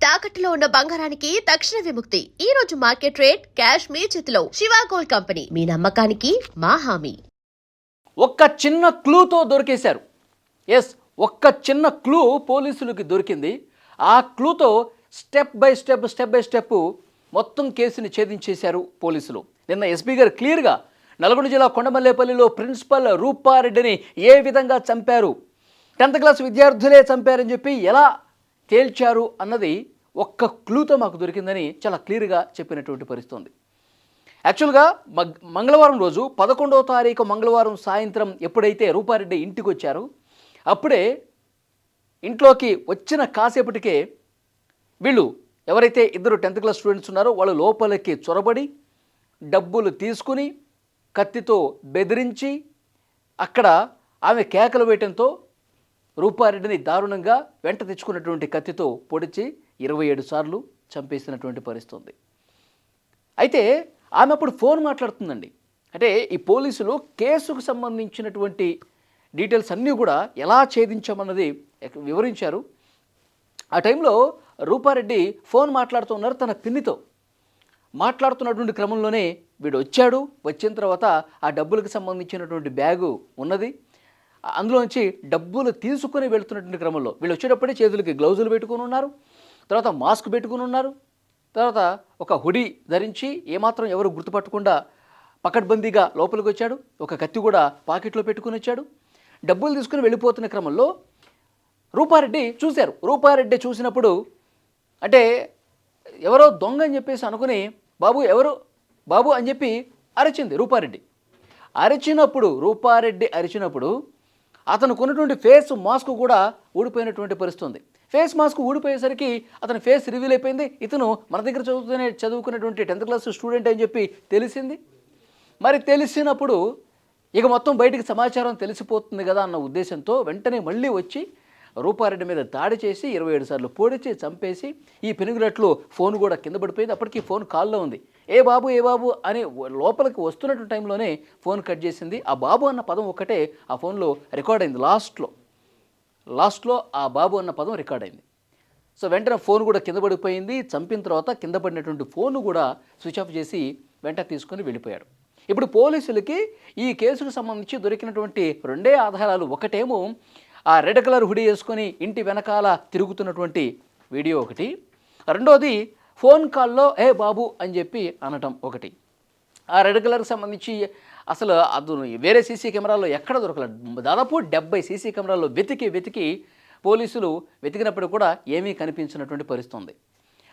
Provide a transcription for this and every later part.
తాకట్టులో ఉన్న బంగారానికి తక్షణ విముక్తి. ఈ రోజు మార్కెట్ రేట్ క్యాష్ మీ చేతిలో. శివ గోల్డ్ కంపెనీ, మీ నమ్మకానికి మా హామీ. ఒక్క చిన్న క్లూతో దొరికేశారు. ఒక్క చిన్న క్లూ పోలీసులకి దొరికింది. ఆ క్లూతో స్టెప్ బై స్టెప్ మొత్తం కేసుని ఛేదించేశారు పోలీసులు. నిన్న ఎస్పీ గారు క్లియర్గా నల్గొండ జిల్లా కొండమల్లేపల్లిలో ప్రిన్సిపల్ రూపారెడ్డిని ఏ విధంగా చంపారు, 10th క్లాస్ విద్యార్థులే చంపారని చెప్పి ఎలా తేల్చారు అన్నది ఒక్క క్లూతో మాకు దొరికిందని చాలా క్లియర్గా చెప్పినటువంటి పరిస్థితి ఉంది. యాక్చువల్గా మంగళవారం రోజు 11వ తారీఖు మంగళవారం సాయంత్రం ఎప్పుడైతే రూపారెడ్డి ఇంటికి వచ్చారో అప్పుడే ఇంట్లోకి వచ్చిన కాసేపటికే వీళ్ళు ఎవరైతే ఇద్దరు 10th క్లాస్ స్టూడెంట్స్ ఉన్నారో వాళ్ళు లోపలికి చొరబడి డబ్బులు తీసుకుని కత్తితో బెదిరించి అక్కడ ఆమె కేకలు వేయటంతో రూపారెడ్డిని దారుణంగా వెంట తెచ్చుకున్నటువంటి కత్తితో పొడిచి 27 సార్లు చంపేసినటువంటి పరిస్థితి ఉంది. అయితే ఆమె అప్పుడు ఫోన్ మాట్లాడుతుందండి. అంటే ఈ పోలీసులు కేసుకు సంబంధించినటువంటి డీటెయిల్స్ అన్నీ కూడా ఎలా ఛేదించామన్నది వివరించారు. ఆ టైంలో రూపారెడ్డి ఫోన్ మాట్లాడుతున్నారు తన పిన్నితో. మాట్లాడుతున్నటువంటి క్రమంలోనే వీడు వచ్చాడు. వచ్చిన తర్వాత ఆ డబ్బులకు సంబంధించినటువంటి బ్యాగు ఉన్నది. అందులోంచి డబ్బులు తీసుకుని వెళుతున్నటువంటి క్రమంలో వీళ్ళు వచ్చేటప్పుడే చేతులకి గ్లౌజులు పెట్టుకుని ఉన్నారు, తర్వాత మాస్క్ పెట్టుకుని ఉన్నారు, తర్వాత ఒక హుడీ ధరించి ఏమాత్రం ఎవరు గుర్తుపట్టకుండా పకడ్బందీగా లోపలికి వచ్చాడు. ఒక కత్తి కూడా పాకెట్లో పెట్టుకుని వచ్చాడు. డబ్బులు తీసుకుని వెళ్ళిపోతున్న క్రమంలో రూపారెడ్డి చూశారు. రూపారెడ్డి చూసినప్పుడు అంటే ఎవరో దొంగ అని చెప్పేసి అనుకుని ఎవరు బాబు అని చెప్పి అరిచింది రూపారెడ్డి. రూపారెడ్డి అరిచినప్పుడు అతను కొన్నటువంటి ఫేస్ మాస్క్ కూడా ఊడిపోయినటువంటి పరిస్థితి ఉంది. ఫేస్ మాస్క్ ఊడిపోయేసరికి అతని ఫేస్ రివీల్ అయిపోయింది. ఇతను మన దగ్గర చదువుకున్నటువంటి 10th క్లాస్ స్టూడెంట్ అని చెప్పి తెలిసింది. మరి తెలిసినప్పుడు ఇక మొత్తం బయటికి సమాచారం తెలిసిపోతుంది కదా అన్న ఉద్దేశంతో వెంటనే మళ్ళీ వచ్చి రూపారెడ్డి మీద దాడి చేసి 27 సార్లు పొడిచి చంపేసి ఈ పెనుగులట్లు ఫోన్ కూడా కింద పడిపోయింది. అప్పటికి ఫోన్ కాల్లో ఉంది. ఏ బాబు అని లోపలికి వస్తున్నటువంటి టైంలోనే ఫోన్ కట్ చేసింది. ఆ బాబు అన్న పదం ఒక్కటే ఆ ఫోన్లో రికార్డ్ అయింది. లాస్ట్లో ఆ బాబు అన్న పదం రికార్డ్ అయింది. సో వెంటనే ఫోన్ కూడా కింద పడిపోయింది. చంపిన తర్వాత కింద పడినటువంటి ఫోన్ కూడా స్విచ్ ఆఫ్ చేసి వెంట తీసుకొని వెళ్ళిపోయాడు. ఇప్పుడు పోలీసులకి ఈ కేసుకు సంబంధించి దొరికినటువంటి రెండే ఆధారాలు. ఒకటేమో ఆ రెడ్ కలర్ హుడీ వేసుకొని ఇంటి వెనకాల తిరుగుతున్నటువంటి వీడియో ఒకటి, రెండోది ఫోన్ కాల్లో ఏ బాబు అని చెప్పి అనటం ఒకటి. ఆ రెడ్ కలర్కి సంబంధించి అసలు అది వేరే సీసీ కెమెరాల్లో ఎక్కడ దొరకలేదు. దాదాపు 70 సీసీ కెమెరాల్లో వెతికి పోలీసులు వెతికినప్పుడు కూడా ఏమీ కనిపించినటువంటి పరిస్థితి ఉంది.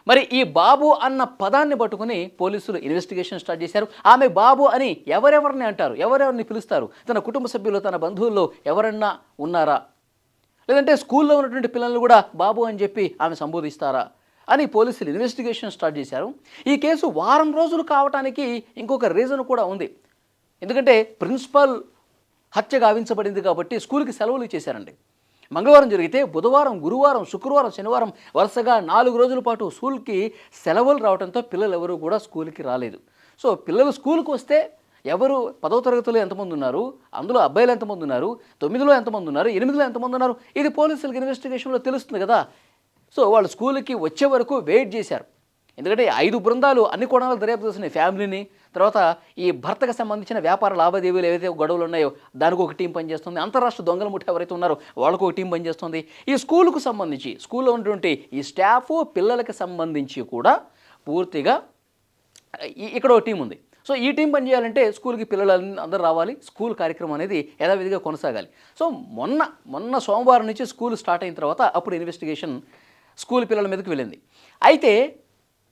మరి ఈ బాబు అన్న పదాన్ని పట్టుకుని పోలీసులు ఇన్వెస్టిగేషన్ స్టార్ట్ చేశారు. ఆమె బాబు అని ఎవరెవరిని అంటారు, ఎవరెవరిని పిలుస్తారు, తన కుటుంబ సభ్యులు తన బంధువుల్లో ఎవరన్నా ఉన్నారా, లేదంటే స్కూల్లో ఉన్నటువంటి పిల్లలు కూడా బాబు అని చెప్పి ఆమె సంబోధిస్తారా అని పోలీసులు ఇన్వెస్టిగేషన్ స్టార్ట్ చేశారు. ఈ కేసు వారం రోజులు కావటానికి ఇంకొక రీజన్ కూడా ఉంది. ఎందుకంటే ప్రిన్సిపల్ హత్య గావించబడింది కాబట్టి స్కూల్కి సెలవులు ఇచ్చేశారండి. మంగళవారం జరిగితే బుధవారం, గురువారం, శుక్రవారం, శనివారం వరుసగా 4 రోజుల పాటు స్కూల్కి సెలవులు రావడంతో పిల్లలు ఎవరు కూడా స్కూల్కి రాలేదు. సో పిల్లలు స్కూల్కి వస్తే ఎవరు 10వ తరగతిలో ఎంతమంది ఉన్నారు, అందులో అబ్బాయిలు ఎంతమంది ఉన్నారు, 9లో ఎంతమంది ఉన్నారు, 8లో ఎంతమంది ఉన్నారు, ఇది పోలీసులకి ఇన్వెస్టిగేషన్లో తెలుస్తుంది కదా. సో వాళ్ళు స్కూల్కి వచ్చే వరకు వెయిట్ చేశారు. ఎందుకంటే 5 బృందాలు అన్ని కోణాలు దర్యాప్తు చేస్తున్నాయి. ఫ్యామిలీని, తర్వాత ఈ భర్తకు సంబంధించిన వ్యాపార లావాదేవీలు ఏవైతే గొడవలు ఉన్నాయో దానికి ఒక టీం పనిచేస్తుంది, అంతరాష్ట్ర దొంగల ముఠ ఎవరైతే ఉన్నారో వాళ్ళకు ఒక టీం పనిచేస్తుంది, ఈ స్కూల్కు సంబంధించి స్కూల్లో ఉన్నటువంటి ఈ స్టాఫ్ పిల్లలకి సంబంధించి కూడా పూర్తిగా ఇక్కడ ఒక టీం ఉంది. సో ఈ టీం పనిచేయాలంటే స్కూల్కి పిల్లలు అందరూ రావాలి, స్కూల్ కార్యక్రమం అనేది యథావిధిగా కొనసాగాలి. సో మొన్న సోమవారం నుంచి స్కూల్ స్టార్ట్ అయిన తర్వాత అప్పుడు ఇన్వెస్టిగేషన్ స్కూల్ పిల్లల మీదకి వెళ్ళింది. అయితే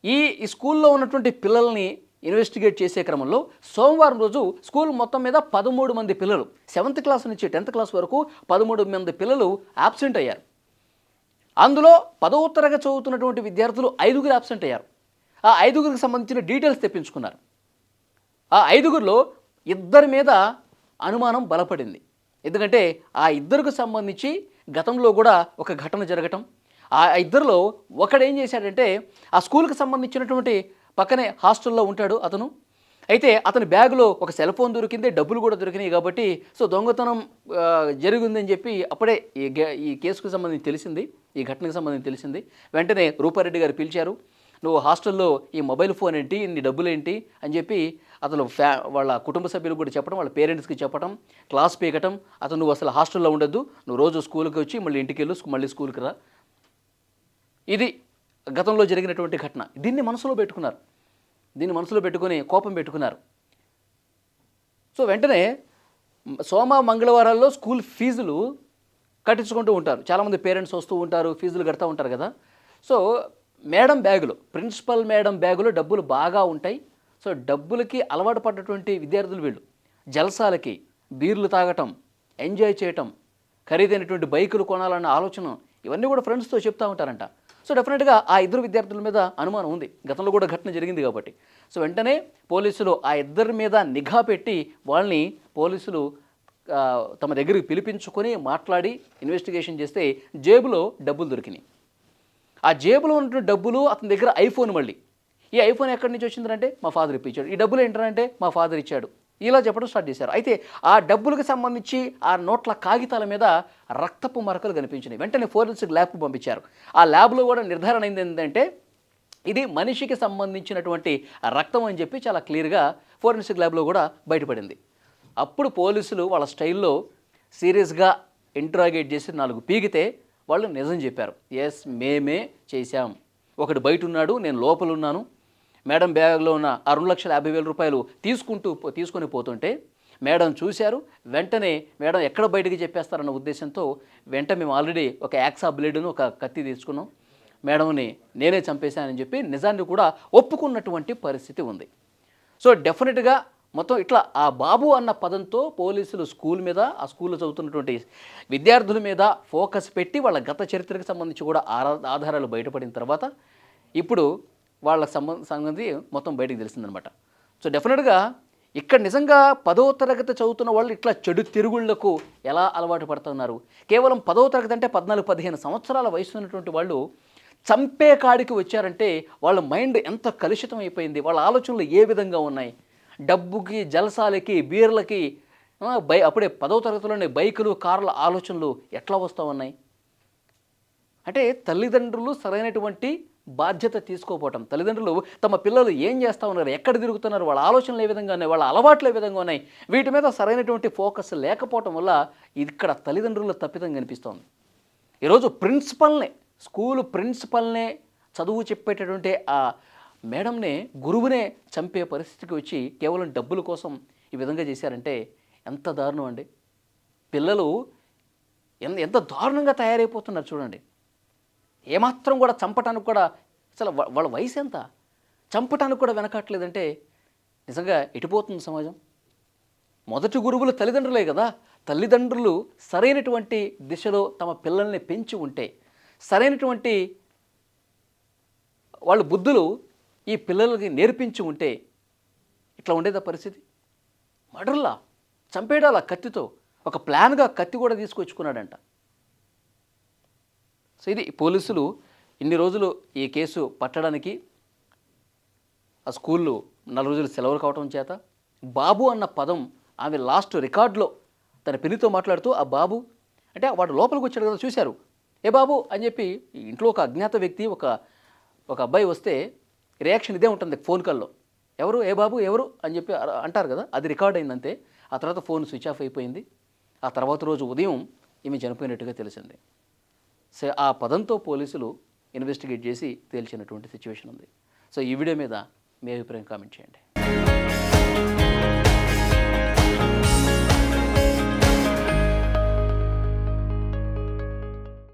ఈ స్కూల్లో ఉన్నటువంటి పిల్లల్ని ఇన్వెస్టిగేట్ చేసే క్రమంలో సోమవారం రోజు స్కూల్ మొత్తం మీద 13 మంది పిల్లలు 7th క్లాస్ నుంచి 10th క్లాస్ వరకు 13 మంది పిల్లలు యాబ్సెంట్ అయ్యారు. అందులో 10వ తరగతి చదువుతున్నటువంటి విద్యార్థులు 5గురు యాబ్సెంట్ అయ్యారు. ఆ 5గురికి సంబంధించిన డీటెయిల్స్ తెప్పించుకున్నారు. ఆ 5గురిలో 2 మీద అనుమానం బలపడింది. ఎందుకంటే ఆ 2కు సంబంధించి గతంలో కూడా ఒక ఘటన జరగటం, ఆ 2లో ఒకడు ఏం చేశాడంటే ఆ స్కూల్కి సంబంధించినటువంటి పక్కనే హాస్టల్లో ఉంటాడు అతను. అయితే అతని బ్యాగులో ఒక సెల్ ఫోన్ దొరికింది, డబ్బులు కూడా దొరికినాయి కాబట్టి సో దొంగతనం జరిగిందని చెప్పి అప్పుడే ఈ కేసుకు సంబంధించి తెలిసింది, ఈ ఘటనకు సంబంధించి తెలిసింది. వెంటనే రూపారెడ్డి గారు పిలిచారు. నువ్వు హాస్టల్లో ఈ మొబైల్ ఫోన్ ఏంటి, ఇన్ని డబ్బులు ఏంటి అని చెప్పి అతను వాళ్ళ కుటుంబ సభ్యులకు కూడా చెప్పడం, వాళ్ళ పేరెంట్స్కి చెప్పడం, క్లాస్ పీకటం, అతను నువ్వు అసలు హాస్టల్లో ఉండొద్దు, నువ్వు రోజు స్కూల్కి వచ్చి మళ్ళీ ఇంటికి వెళ్ళు, మళ్ళీ స్కూల్కి రా. ఇది గతంలో జరిగినటువంటి ఘటన. దీన్ని మనసులో పెట్టుకున్నారు, దీన్ని మనసులో పెట్టుకొని కోపం పెట్టుకున్నారు. సో వెంటనే మంగళవారాల్లో స్కూల్ ఫీజులు కట్టించుకుంటూ ఉంటారు. చాలామంది పేరెంట్స్ వస్తూ ఉంటారు, ఫీజులు కడతా ఉంటారు కదా. సో మేడం బ్యాగులో, ప్రిన్సిపల్ మేడం బ్యాగులో డబ్బులు బాగా ఉంటాయి. సో డబ్బులకి అలవాటు పడ్డటువంటి విద్యార్థులు వీళ్ళు. జల్సాలకి, బీర్లు తాగటం, ఎంజాయ్ చేయటం, ఖరీదైనటువంటి బైకులు కొనాలన్న ఆలోచన, ఇవన్నీ కూడా ఫ్రెండ్స్తో చెప్తూ ఉంటారంట. సో డెఫినెట్గా ఆ ఇద్దరు విద్యార్థుల మీద అనుమానం ఉంది, గతంలో కూడా ఘటన జరిగింది కాబట్టి. సో వెంటనే పోలీసులు ఆ ఇద్దరి మీద నిఘా పెట్టి వాళ్ళని పోలీసులు తమ దగ్గరికి పిలిపించుకొని మాట్లాడి ఇన్వెస్టిగేషన్ చేస్తే జేబులో డబ్బులు దొరికినాయి. ఆ జేబులో ఉన్నటువంటి డబ్బులు, అతని దగ్గర ఐఫోన్, మళ్ళీ ఈ ఐఫోన్ ఎక్కడి నుంచి వచ్చిందంటే మా ఫాదర్ ఇప్పించాడు, ఈ డబ్బులు ఏంటంటే మా ఫాదర్ ఇచ్చాడు, ఇలా చెప్పడం స్టార్ట్ చేశారు. అయితే ఆ డబ్బులకు సంబంధించి ఆ నోట్ల కాగితాల మీద రక్తపు మరకలు కనిపించినాయి. వెంటనే ఫోరెన్సిక్ ల్యాబ్కు పంపించారు. ఆ ల్యాబ్లో కూడా నిర్ధారణ అయింది ఏంటంటే ఇది మనిషికి సంబంధించినటువంటి రక్తం అని చెప్పి చాలా క్లియర్గా ఫోరెన్సిక్ ల్యాబ్లో కూడా బయటపడింది. అప్పుడు పోలీసులు వాళ్ళ స్టైల్లో సీరియస్గా ఇంట్రాగేట్ చేసి 4 పీకితే వాళ్ళు నిజం చెప్పారు. ఎస్, మేమే చేశాం, ఒకడు బయట ఉన్నాడు, నేను లోపల ఉన్నాను, మేడం బ్యాగ్లో ఉన్న ఆ 2,50,000 రూపాయలు తీసుకొని పోతుంటే మేడం చూశారు. వెంటనే మేడం ఎక్కడ బయటికి చెప్పేస్తారన్న ఉద్దేశంతో మేము ఆల్రెడీ ఒక యాక్సా బ్లేడును, ఒక కత్తి తీసుకున్నాం, మేడంని నేనే చంపేశానని చెప్పి నిజాన్ని కూడా ఒప్పుకున్నటువంటి పరిస్థితి ఉంది. సో డెఫినెట్గా మొత్తం ఇట్లా ఆ బాబు అన్న పదంతో పోలీసులు స్కూల్ మీద, ఆ స్కూల్లో చదువుతున్నటువంటి విద్యార్థుల మీద ఫోకస్ పెట్టి వాళ్ళ గత చరిత్రకు సంబంధించి కూడా ఆధారాలు బయటపడిన తర్వాత ఇప్పుడు వాళ్ళ సంబంధి మొత్తం బయటకు తెలిసిందనమాట. సో డెఫినెట్గా ఇక్కడ నిజంగా 10వ తరగతి చదువుతున్న వాళ్ళు ఇట్లా చెడు తిరుగుళ్లకు ఎలా అలవాటు పడుతున్నారు. కేవలం 10వ తరగతి అంటే 14-15 సంవత్సరాల వయసు ఉన్నటువంటి వాళ్ళు చంపే కాడికి వచ్చారంటే వాళ్ళ మైండ్ ఎంత కలుషితం అయిపోయింది, వాళ్ళ ఆలోచనలు ఏ విధంగా ఉన్నాయి. డబ్బుకి, జలసాలకి, బీర్లకి, అప్పుడే 10వ తరగతిలోనే బైకులు, కార్ల ఆలోచనలు ఎట్లా వస్తూ ఉన్నాయి. అంటే తల్లిదండ్రులు సరైనటువంటి బాధ్యత తీసుకోపోవటం, తల్లిదండ్రులు తమ పిల్లలు ఏం చేస్తూ ఉన్నారు, ఎక్కడ తిరుగుతున్నారు, వాళ్ళ ఆలోచనలు ఏ విధంగా ఉన్నాయి, వాళ్ళ అలవాట్లు ఏ విధంగా ఉన్నాయి, వీటి మీద సరైనటువంటి ఫోకస్ లేకపోవటం వల్ల ఇక్కడ తల్లిదండ్రుల తప్పిదం కనిపిస్తోంది. ఈరోజు స్కూలు ప్రిన్సిపల్నే, చదువు చెప్పేటటువంటి ఆ మేడంనే, గురువునే చంపే పరిస్థితికి వచ్చి కేవలం డబ్బుల కోసం ఈ విధంగా చేశారంటే ఎంత దారుణం అండి. పిల్లలు ఎంత దారుణంగా తయారైపోతున్నారు చూడండి. ఏమాత్రం కూడా చంపటానికి కూడా, అసలు వాళ్ళ వయసు ఎంత, చంపటానికి కూడా వెనకట్లేదంటే నిజంగా ఎటుపోతుంది సమాజం. మొదటి గురువులు తల్లిదండ్రులే కదా. తల్లిదండ్రులు సరైనటువంటి దిశలో తమ పిల్లల్ని పెంచి ఉంటే, సరైనటువంటి వాళ్ళ బుద్ధులు ఈ పిల్లలకి నేర్పించి ఉంటే ఇట్లా ఉండేదా పరిస్థితి. మర్డర్లా, చంపేయడాలా కత్తితో, ఒక ప్లాన్గా కత్తి కూడా తీసుకొచ్చుకున్నాడంట. సో ఇది పోలీసులు ఇన్ని రోజులు ఈ కేసు పట్టడానికి, ఆ స్కూళ్ళు 4 రోజులు సెలవులు కావటం చేత బాబు అన్న పదం ఆమె లాస్ట్ రికార్డులో తన పిల్లితో మాట్లాడుతూ, ఆ బాబు అంటే వాడు లోపలికి వచ్చాడు కదా, చూశారు, ఏ బాబు అని చెప్పి ఇంట్లో ఒక అజ్ఞాత వ్యక్తి, ఒక అబ్బాయి వస్తే రియాక్షన్ ఇదే ఉంటుంది ఫోన్ కాల్లో, ఎవరు, ఏ బాబు ఎవరు అని చెప్పి అంటారు కదా, అది రికార్డ్ అయిందంతే. ఆ తర్వాత ఫోన్ స్విచ్ ఆఫ్ అయిపోయింది. ఆ తర్వాత రోజు ఉదయం ఈమె చనిపోయినట్టుగా తెలిసింది. సో ఆ పదంతో పోలీసులు ఇన్వెస్టిగేట్ చేసి తేల్చినటువంటి సిచ్యువేషన్ ఉంది. సో ఈ వీడియో మీద మీ అభిప్రాయం కామెంట్ చేయండి.